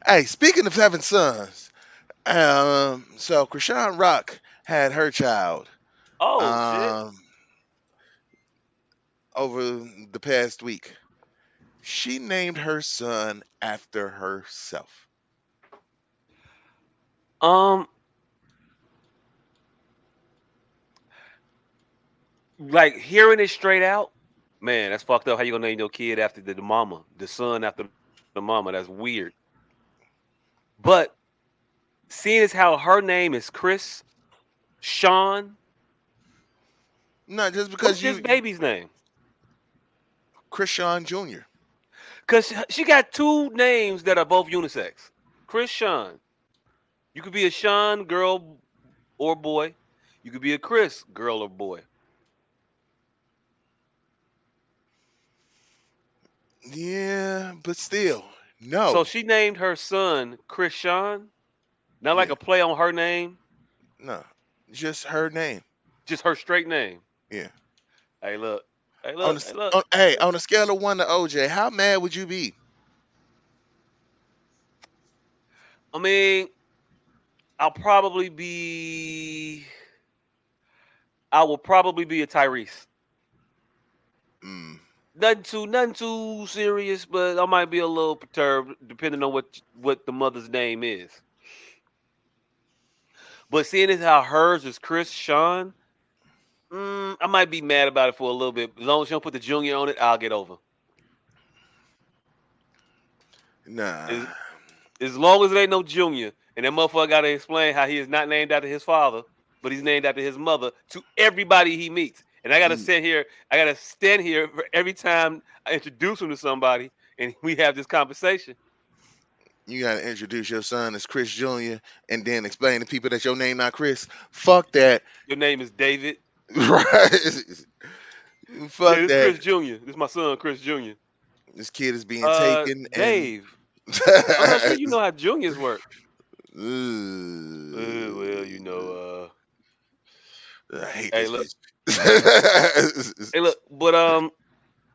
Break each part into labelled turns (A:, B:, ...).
A: Hey, speaking of having sons, so Chrisean Rock had her child
B: Oh shit.
A: um over the past week. She named her son after herself.
B: Um, like hearing it straight out, man, that's fucked up. How you gonna name your kid after the mama, the son after the mama? That's weird. But seeing as how her name is Chris Sean,
A: Not just
B: what's
A: because
B: this
A: you
B: baby's name?
A: Chrisean Jr.
B: Cause she got two names that are both unisex. Chris Sean. You could be a Sean girl or boy. You could be a Chris girl or boy.
A: Yeah, but still,
B: So
A: no.
B: she named her son Chris Sean, not like
A: Yeah,
B: a play on her name,
A: no. Just her name.
B: just her straight name.
A: Yeah.
B: Hey, look. Hey,
A: On
B: look.
A: the
B: Hey, look.
A: on,
B: Hey,
A: hey,
B: look.
A: on a scale of 1 to OJ, how mad would you be?
B: I mean, I'll probably be. I will probably be a Tyrese.
A: Mm.
B: Nothing too serious, but I might be a little perturbed depending on what the mother's name is. But seeing as how hers is Chris Sean, I might be mad about it for a little bit. As long as you don't put the junior on it, I'll get over.
A: Nah.
B: As, as long as it ain't no junior, and that motherfucker got to explain how he is not named after his father, but he's named after his mother to everybody he meets. And I got to
A: Mm.
B: sit here, I got to stand here for every time I introduce him to somebody and we have this conversation.
A: You gotta introduce your son as Chris Jr. and then explain to people that your name not Chris. Fuck that.
B: Your name is David.
A: Right?
B: Yeah,
A: Fuck
B: this
A: that.
B: Chris Jr. This is my son, Chris Jr.
A: This kid is being taken and
B: Dave. I'm not sure you know how juniors work. Well,
A: I hate
B: hey,
A: this
B: look,
A: bitch.
B: hey, look, but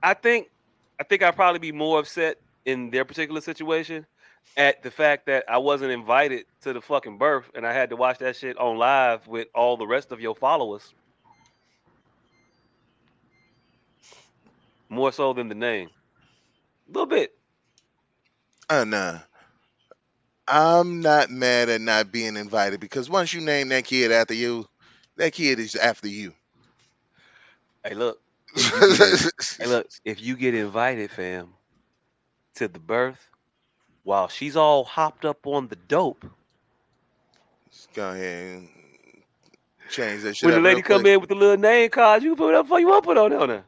B: I think I think I'd probably be more upset in their particular situation at the fact that I wasn't invited to the fucking birth and I had to watch that shit on live with all the rest of your followers, more so than the name. A little bit.
A: Oh nah. I'm not mad at not being invited because once you name that kid after you, that kid is after you.
B: Hey, look, if you get in, hey, look, if you get invited, fam, to the birth while she's all hopped up on the dope,
A: Just go ahead and change that shit
B: when the
A: up real
B: lady come
A: quick.
B: in with the little name card, you can put it up for you want to put on there.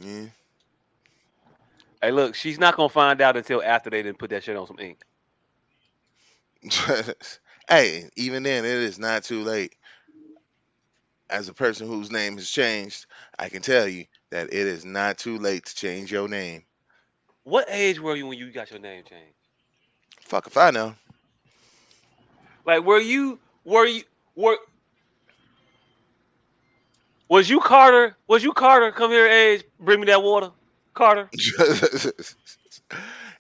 A: Yeah.
B: Hey, look, she's not gonna find out until after they didn't put that shit on some ink.
A: Hey, even then, it is not too late. As a person whose name has changed, I can tell you that it is not too late to change your name.
B: What age were you when you got your name changed?
A: Fuck if I know.
B: Like, were you were was you Carter? Was you Carter? Come here, age. Bring me that water, Carter.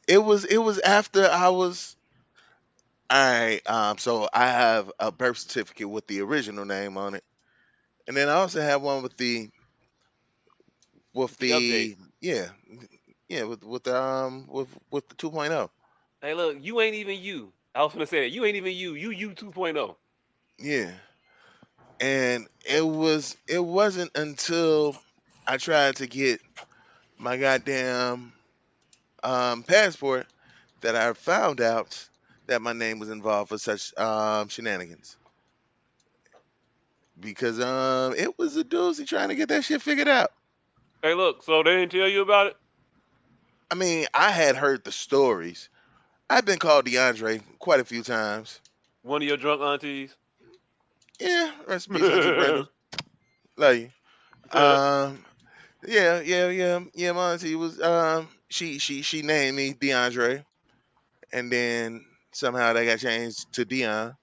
A: It was after I was all right. So I have a birth certificate with the original name on it, and then I also have one with
B: The update.
A: the yeah with the 2.0.
B: Hey, look, you ain't even you. I was gonna say that you ain't even you. You 2.0.
A: Yeah, and it wasn't until I tried to get my goddamn passport that I found out that my name was involved for such shenanigans. Because it was a doozy trying to get that shit figured out.
B: Hey, look. So they didn't tell you about it.
A: I mean, I had heard the stories. I've been called DeAndre quite a few times.
B: One of your drunk aunties.
A: Yeah, rest in peace, Auntie Brenda. Love you. Um, yeah. My auntie was she named me DeAndre, and then somehow they got changed to Dion,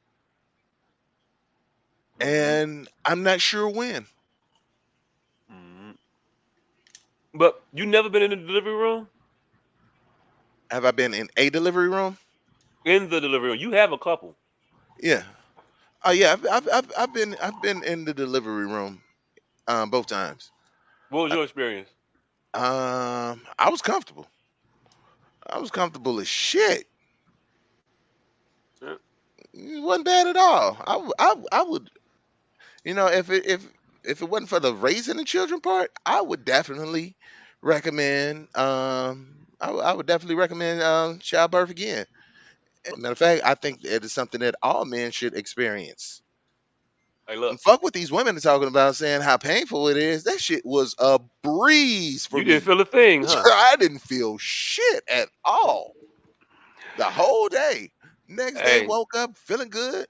B: hmm
A: and I'm not sure when.
B: hmm But you never been in the delivery room.
A: Have I been in a delivery room?
B: In the delivery room, you have a couple.
A: Yeah. Oh yeah. I've been in the delivery room both times.
B: What was
A: Uh,
B: your experience?
A: I was comfortable. I was comfortable as shit.
B: Yeah.
A: It wasn't bad at all. I would, if it wasn't for the raising the children part, I would definitely recommend. I would definitely recommend childbirth again. Matter of fact, I think it is something that all men should experience.
B: Hey, look,
A: And fuck what these women are talking about, saying how painful it is. That shit was a breeze for
B: you didn't
A: me.
B: feel a thing, huh?
A: I didn't feel shit at all the whole day. Next day,
B: Hey,
A: woke up feeling good.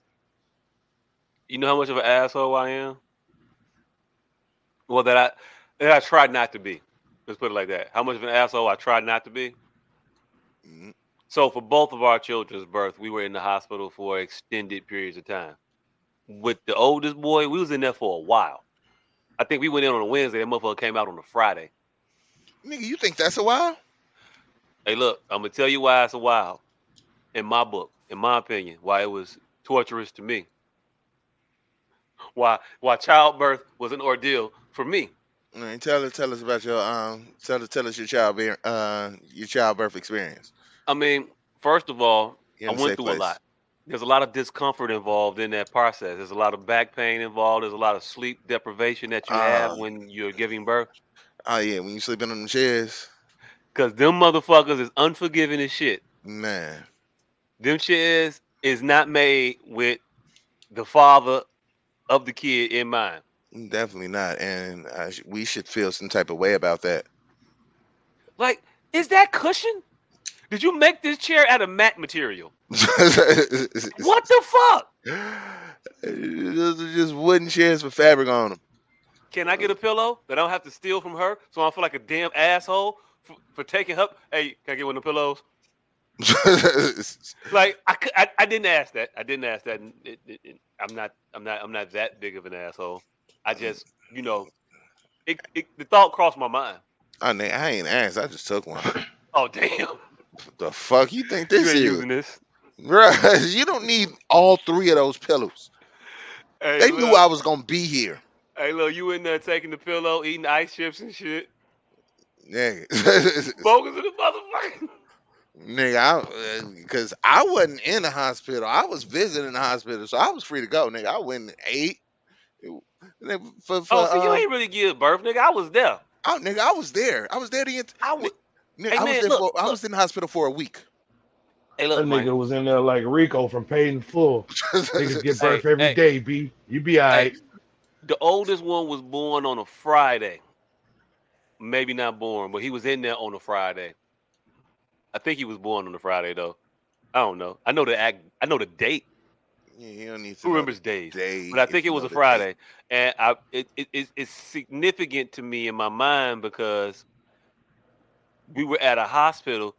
B: you know how much of an asshole I am? Well, that I tried not to be. Let's put it like that. How much of an asshole I tried not to be?
A: Mm,
B: So for both of our children's birth, we were in the hospital for extended periods of time. With the oldest boy, we was in there for a while. I think we went in on a Wednesday. That motherfucker came out on a Friday.
A: nigga, you think that's a while?
B: Hey, look, I'm gonna tell you why it's a while. In my book, in my opinion, why it was torturous to me. Why childbirth was an ordeal for me.
A: All right, tell us about your tell us your childbirth experience.
B: I mean, first of all,
A: You're
B: I
A: in a
B: went
A: safe
B: through a
A: place.
B: lot. There's a lot of discomfort involved in that process. There's a lot of back pain involved. There's a lot of sleep deprivation that you have
A: Uh
B: when you're giving birth.
A: oh yeah, when you sleeping on the chairs,
B: Cause them motherfuckers is unforgiving as shit.
A: man,
B: Them chairs is not made with the father of the kid in mind.
A: definitely not. And we should feel some type of way about that.
B: Like, is that cushion? Did you make this chair out of mat material? What the fuck?
A: Those are just wooden chairs with fabric on
B: Can I get a pillow that I don't have to steal from her so I don't feel like a damn asshole for taking her? Hey, can I get one of the pillows?
A: them.
B: Like I didn't ask that. I didn't ask that. And I'm not that big of an asshole. I just the thought crossed my mind.
A: I ain't asked. I just took one.
B: Oh damn,
A: The fuck you think
B: you
A: this
B: ain't
A: is?
B: using this.
A: Bruh, you don't need all three of those pillows.
B: Hey
A: They knew
B: look,
A: I was gonna be here.
B: hey look, you in there taking the pillow, eating ice chips and shit.
A: Nigga.
B: Bogus in the motherfucker.
A: Nigga, because I wasn't in the hospital. I was visiting the hospital, so I was free to go, nigga. I went and ate. Nigga,
B: Oh, see, you ain't really give birth, nigga. I was there.
A: nigga, I was there. I was there
B: I was.
A: nigga,
B: Hey man, look,
A: I
B: look.
A: was in the hospital for a week.
B: Hey
C: That
B: look, man.
C: nigga was in there like Rico from Paid in Full. Niggas get
B: Hey,
C: birth every
B: hey,
C: day, B. You be
B: hey.
C: alright.
B: The oldest one was born on a Friday. Maybe not born, but he was in there on a Friday. I think he was born on a Friday though. I don't know. I know the act. I know the date.
A: Yeah, you don't need to
B: Who
A: know the
B: remembers days?
A: day
B: But I think
A: if
B: it
A: you
B: was
A: know
B: a
A: the date.
B: Friday, and it's significant to me in my mind because we were at a hospital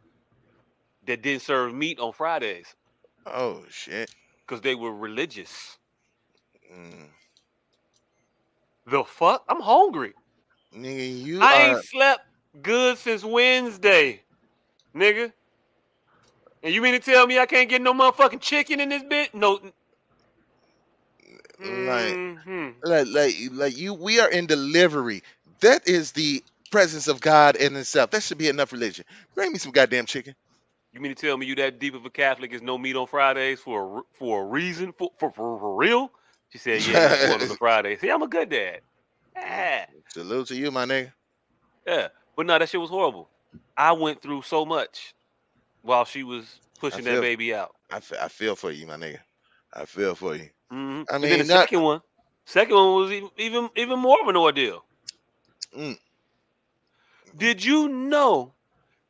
B: that didn't serve meat on Fridays
A: Oh shit.
B: because they were religious.
A: Mm.
B: The fuck? I'm hungry.
A: Nigga, you
B: I ain't
A: are
B: slept good since Wednesday, nigga. And you mean to tell me I can't get no motherfucking chicken in this bit? No.
A: like
B: Hmm.
A: like you we are in delivery. That is the presence of God in itself. That should be enough religion. Bring me some goddamn chicken.
B: You mean to tell me you that deep of a Catholic is no meat on Fridays for a reason for real? She said, yeah, he was born on a Friday. See, I'm a good dad. Yeah,
A: Salute to you, my nigga.
B: yeah. But no, that shit was horrible. I went through so much while she was
A: I
B: pushing that
A: feel
B: baby out.
A: I feel for you, my nigga. I feel for you. I
B: And then the
A: mean, not
B: second one was even more of an ordeal.
A: mm,
B: Did you know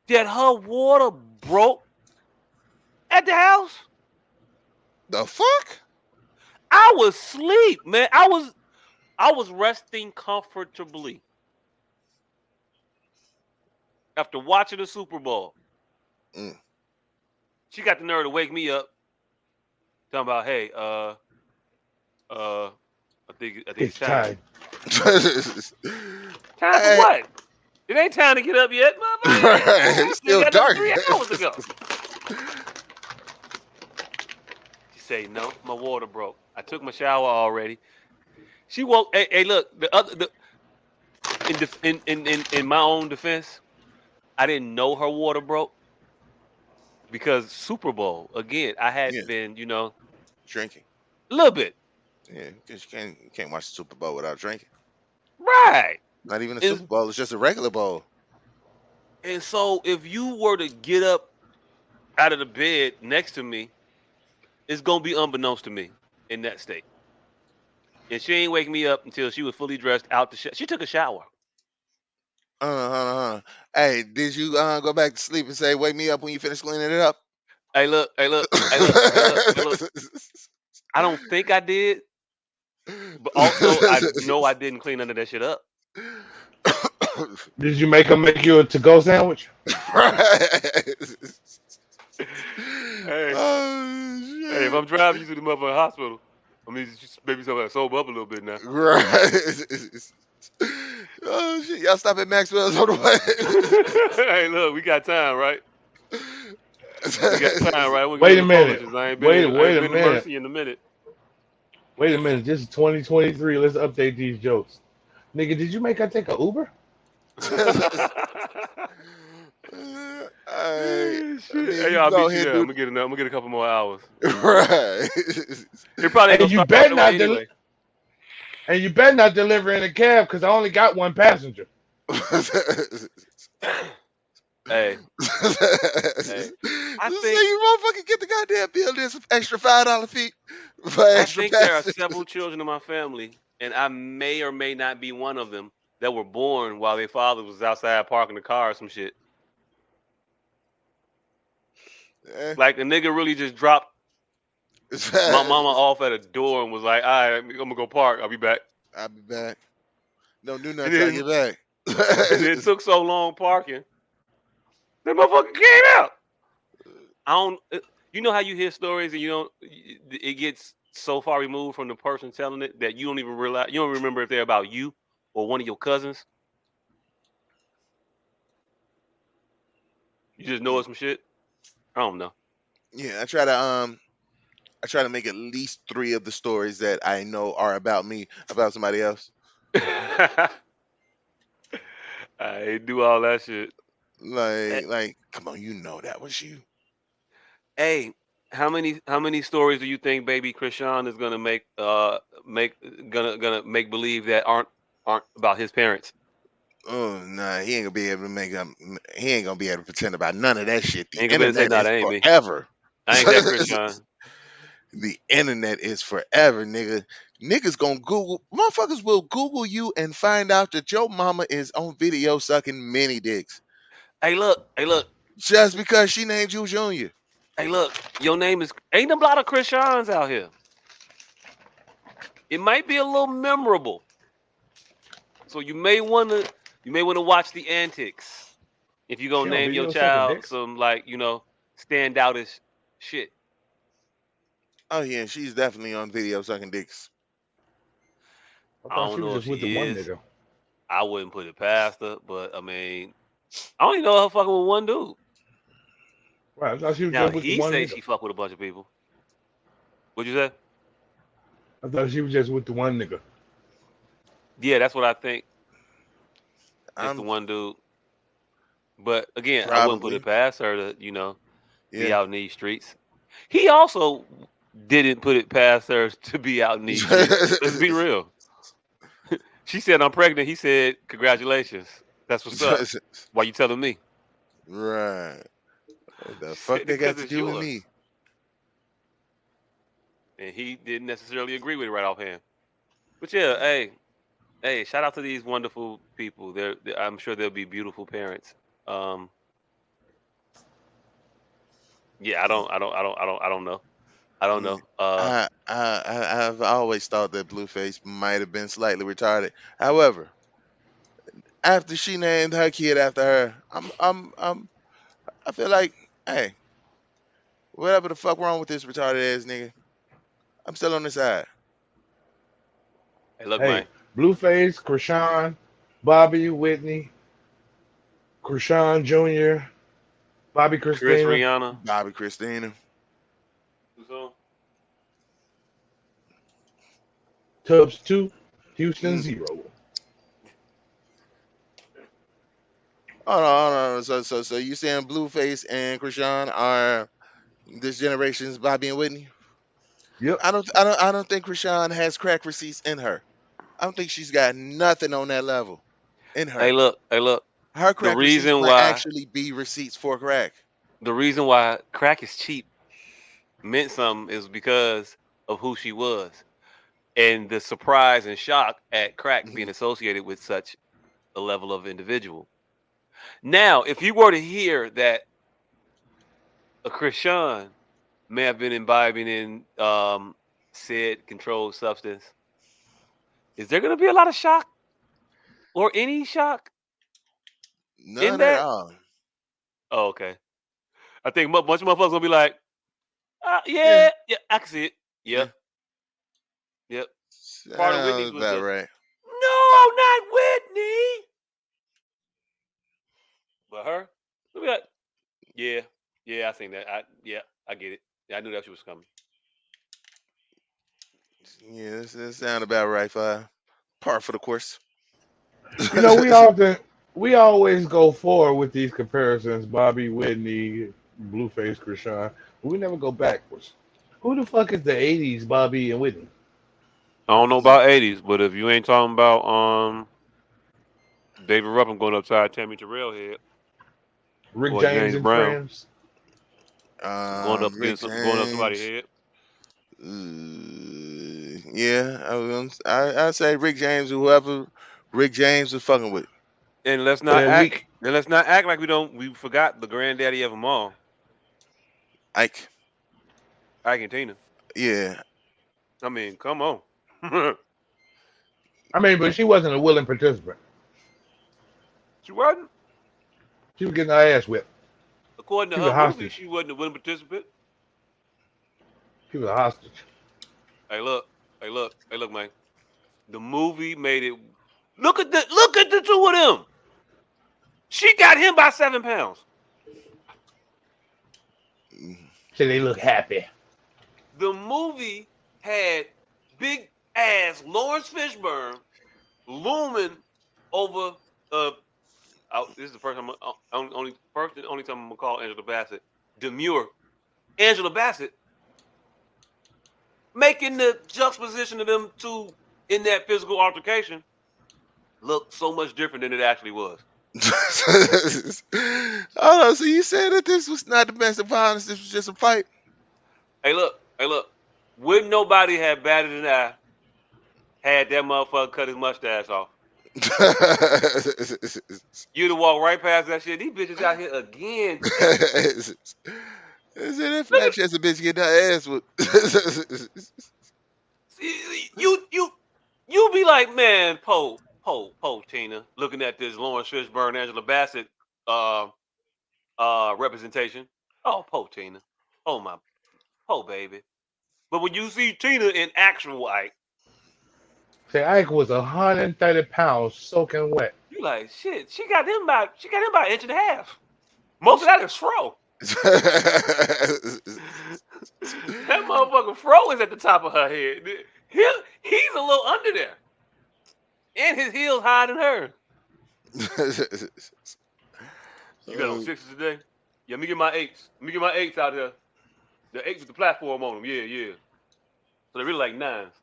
B: that her water broke at the house?
A: the fuck?
B: I was asleep, man. I was resting comfortably after watching the Super Bowl.
A: Mm.
B: She got the nerve to wake me up, talking about, hey, uh, I think it's
C: It's
B: time.
C: time.
B: Time for
A: Hey,
B: what? It ain't time to get up yet, motherfucker.
A: It's
B: You
A: still
B: got another
A: dark.
B: 3 hours to go. She say, no, my water broke. I took my shower already. She woke. Hey, look. In my own defense, I didn't know her water broke because Super Bowl again. I
A: Yeah,
B: had been,
A: drinking.
B: a little bit,
A: Yeah, because you can't watch the Super Bowl without drinking.
B: right.
A: Not even a
B: And
A: Super Bowl. It's just a regular bowl.
B: and so if you were to get up out of the bed next to me, it's gonna be unbeknownst to me in that state. And she ain't wake me up until she was fully dressed out the shower. She took a shower.
A: Uh. Hey, did you go back to sleep and say, "Wake me up when you finish cleaning it up"?
B: Hey, look. Hey, look. Hey, look. Hey, look. Hey, look. I don't think I did, but also I know I didn't clean none of that shit up.
C: Did you make them make you a to-go sandwich?
B: Hey,
A: Oh
B: hey, if
A: shit!
B: I'm driving you to the motherfucking hospital, I mean, just maybe somebody sober up a little bit now.
A: Right. Oh shit! Y'all stop at Maxwell's on the
B: Hey, look, we got time, right? We got time, right? We're gonna get a
C: Wait a
B: little
C: minute.
B: foolishness. I ain't been
C: Wait,
B: in, I
C: wait
B: ain't
C: a
B: been to
C: minute.
B: Mercy in a minute.
C: Wait a minute. This is 2023. Let's update these jokes. Nigga, did you make her take a Uber?
B: Shit.
A: mean,
B: Hey,
A: you
B: y'all,
A: can
B: I'll
A: go
B: meet you
A: ahead and
B: there.
A: do
B: I'm gonna get a couple more hours.
A: right.
B: It probably ain't gonna
C: And you
B: start off
C: better
B: that way
C: not
B: anyway.
C: and you better not deliver in a cab because I only got one passenger.
B: Hey,
A: This
B: hey. I think
A: you motherfucker get the goddamn bill. There's some extra $5 fee for
B: I
A: extra
B: think there are
A: passengers.
B: several children in my family, and I may or may not be one of them that were born while their father was outside parking the car or some shit.
A: Eh,
B: Like the nigga really just dropped my mama off at a door and was like, "All right, I'm gonna go park. I'll be back."
A: I'll be back. Don't do nothing
B: And
A: till I
B: then
A: get back.
B: and it took so long parking, that motherfucker came out. I don't. You know how you hear stories and you don't. It gets so far removed from the person telling it that you don't even realize. You don't remember if they're about you or one of your cousins. You just know
A: Mm,
B: it's some shit. I don't know.
A: yeah, I try to make at least 3 of the stories that I know are about me about somebody else.
B: I do all that shit. Eh,
A: Like, come on, you know that was you.
B: Hey, how many stories do you think baby Chrisean is gonna make gonna make believe that aren't about his parents?
A: Oh nah, he ain't gonna be able to make up. He ain't gonna be able to pretend about none of that shit. The
B: Ain't gonna be able to say,
A: internet
B: "Nah,
A: is
B: that ain't me.
A: forever.
B: I ain't that Chrisean."
A: The internet is forever, nigga. Niggas gonna Google. Motherfuckers will Google you and find out that your mama is on video sucking mini dicks
B: Hey, look. Hey, look.
A: just because she named you Junior.
B: Hey, look. Your name is ain't a lot of Chriseans out here. It might be a little memorable, so you may wanna watch the antics if you
C: She
B: gonna
C: on
B: name your
C: video sucking
B: child
C: dicks?
B: some like standoutish shit.
A: Oh yeah, she's definitely on video sucking dicks.
C: I
B: I
C: thought
B: don't
C: she was
B: know if
C: just with the
B: she
C: one
B: is.
C: nigga.
B: I wouldn't put it past her, but I mean, I only know her fucking with one dude.
C: Right, I thought she was
B: Now
C: just with the
B: he
C: one
B: say
C: nigga.
B: she fuck with a bunch of people. What'd you say?
C: I thought she was just with the one nigga.
B: Yeah, that's what I think. Just the
A: I'm
B: one dude. But again, I wouldn't put it
A: probably
B: past her to, be
A: yeah.
B: out in these streets. He also didn't put it past her to be out in these streets. Let's be real. She said I'm pregnant. He said, "Congratulations. That's what's up. Why you telling me?"
A: Right. What the
B: She
A: fuck
B: said,
A: they got
B: "Because
A: to
B: it's
A: do with
B: yours."
A: me?
B: And he didn't necessarily agree with it right offhand. But yeah, hey, shout out to these wonderful people. I'm sure they'll be beautiful parents. Um, yeah, I don't know. I don't
A: Yeah.
B: know.
A: I've always thought that Blueface might have been slightly retarded. However, after she named her kid after her, I feel like, hey, whatever the fuck wrong with this retarded ass nigga, I'm still on the side.
B: Hey, look,
C: Hey,
B: man.
C: Blueface, Krishan, Bobby, Whitney. Chrisean Jr., Bobby
B: Chris
C: Christina,
B: Rihanna.
A: Bobby Christina.
B: So,
C: Tubbs 2, Houston
A: Mm.
C: 0.
A: Hold on. So you saying Blueface and Krishan are this generation's Bobby and Whitney?
C: Yep.
A: I don't think Krishan has crack receipts in her. I don't think she's got nothing on that level in
B: hey,
A: her.
B: look, hey, look.
A: Her
B: The
A: crack receipts
B: reason
A: might
B: why,
A: actually be receipts for crack.
B: the reason why crack is cheap meant something is because of who she was and the surprise and shock at crack being
A: Mhm.
B: associated with such a level of individual. Now, if you were to hear that a Krishan may have been imbibing in said controlled substance, is there going to be a lot of shock or any shock in
A: None at
B: that?
A: all.
B: Oh, okay. I think bunch of motherfuckers gonna be like,
A: Yeah,
B: yeah, yeah, I can see it. Yep,
A: yeah.
B: yep. Part of
A: Sounds
B: Whitney's was
A: about
B: the
A: right.
B: no, not Whitney, but her. We'll be like, yeah, yeah, I seen that. Yeah, I get it. Yeah, I knew that she was coming.
A: Yeah, this sound about right for par for the course.
C: You know, we always go forward with these comparisons, Bobby, Whitney, Blueface, Krishan. But we never go backwards. Who the fuck is the 80s Bobby and Whitney?
B: I don't know about '80s, but if you ain't talking about David Ruffin going upside Tammy Terrell head
C: Rick
B: or
C: James
B: James
C: and
B: Brown
C: Friends?
A: Rick
B: going up somebody's
A: James.
B: head,
A: Yeah, I say Rick James or whoever Rick James was fucking with.
B: and
C: Said week.
B: let's not act like we forgot the granddaddy of them all,
A: Ike.
B: Ike and Tina.
A: Yeah.
B: I mean, come on.
C: I mean, but she wasn't a willing participant.
B: She wasn't.
C: She was getting her ass whipped.
B: According to
C: She was
B: her
C: a
B: movie,
C: hostage.
B: she wasn't a willing participant.
C: She was a hostage.
B: Hey, look. Hey, look. Hey, look, man. The movie made it. Look at the two of them. She got him by 7 pounds.
A: Mhm.
C: So they look happy.
B: The movie had big ass Lawrence Fishburne looming over. Uh, this is the first time. First and only time I'm gonna call Angela Bassett demure. Angela Bassett making the juxtaposition of them two in that physical altercation look so much different than it actually was.
A: Hold on, so you said that this was not domestic violence, this was just a fight?
B: Hey, look. Wouldn't nobody have batted an eye had that motherfucker cut his mustache off? You'd have walked right past that shit. These bitches out here again.
A: Is it that
B: Look
A: flat
B: at
A: chest bitch getting her ass whooped?
B: you be like, man, Tina, looking at this Lawrence Fishburne, Angela Bassett uh representation. Oh, Tina. Oh my baby. But when you see Tina in actual Ike,
C: Say Ike was 130 pounds soaking wet.
B: you like, shit, she got him by an inch and a half. Most of that is fro. That motherfucker fro is at the top of her head. He, he's a little under there. And his heels higher than her. You got on
A: Oh,
B: sixes today? Yeah, let me get my eights. Let me get my eights out here. The eights with the platform on them. Yeah, yeah. So they're really like nines.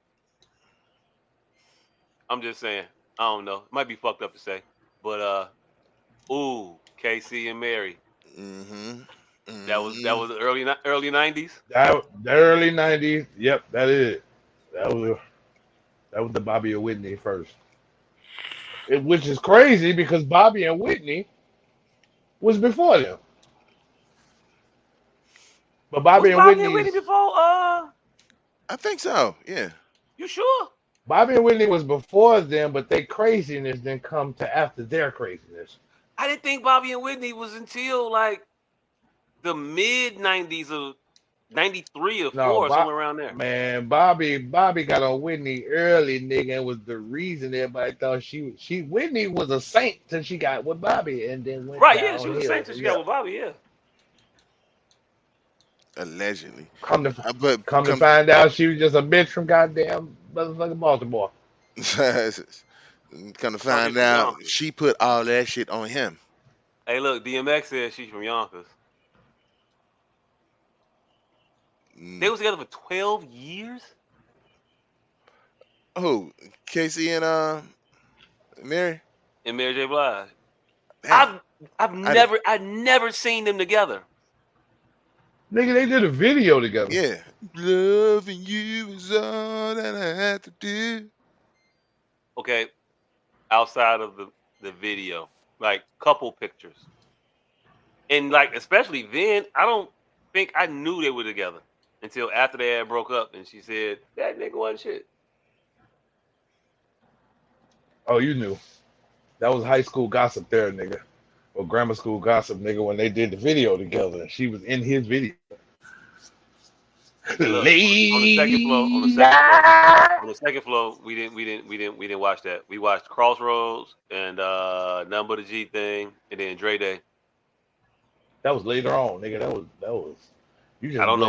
B: I'm just saying. I don't know. It might be fucked up to say. But ooh, KC and Mary.
A: mm-hmm.
B: That was the early 90s.
C: That the early 90s. Yep, that is it. That was the Bobby and Whitney first. Which is crazy because Bobby and Whitney was before them. But
B: Was
C: Bobby and
B: Bobby and Whitney
C: Whitney's
B: before
A: I think so. Yeah.
B: you sure?
C: Bobby and Whitney was before them, but their craziness didn't come to after their craziness.
B: I didn't think Bobby and Whitney was until like the mid 90s of 93 or
C: No,
B: 4 or somewhere around there.
C: man, Bobby got on Whitney early, nigga, and was the reason everybody thought she Whitney was a saint till she got with Bobby and then went
B: Right, yeah, she was a saint
C: downhill.
B: till she got
C: Yeah.
B: with Bobby, yeah.
A: Allegedly.
C: Come to
A: But
C: come to
A: come
C: find out she was just a bitch from goddamn motherfucking Baltimore.
A: come to
B: No, she's
A: find
B: from
A: out,
B: Yonkers.
A: she put all that shit on him.
B: Hey, look, DMX says she's from Yonkers. They
A: Mm.
B: was together for 12 years?
A: Oh, Casey and Mary.
B: And Mary J. Blige.
A: Damn,
B: I've I've
A: I didn't.
B: never I never seen them together.
C: Nigga, they did a video together.
A: Yeah, loving you is all that I had to do.
B: Okay, outside of the video, like couple pictures, and like especially then, I don't think I knew they were together until after they had broke up, and she said that nigga wasn't shit.
C: Oh, you knew. That was high school gossip there, nigga. Or grammar school gossip, nigga, when they did the video together. She was in his video.
B: Hey, look on the second floor,
C: Lady.
B: on the second floor, we didn't watch that. We watched Crossroads and None But a G Thing, and then Dre Day.
C: That was later on, nigga. That was you
B: I
C: just
B: don't know.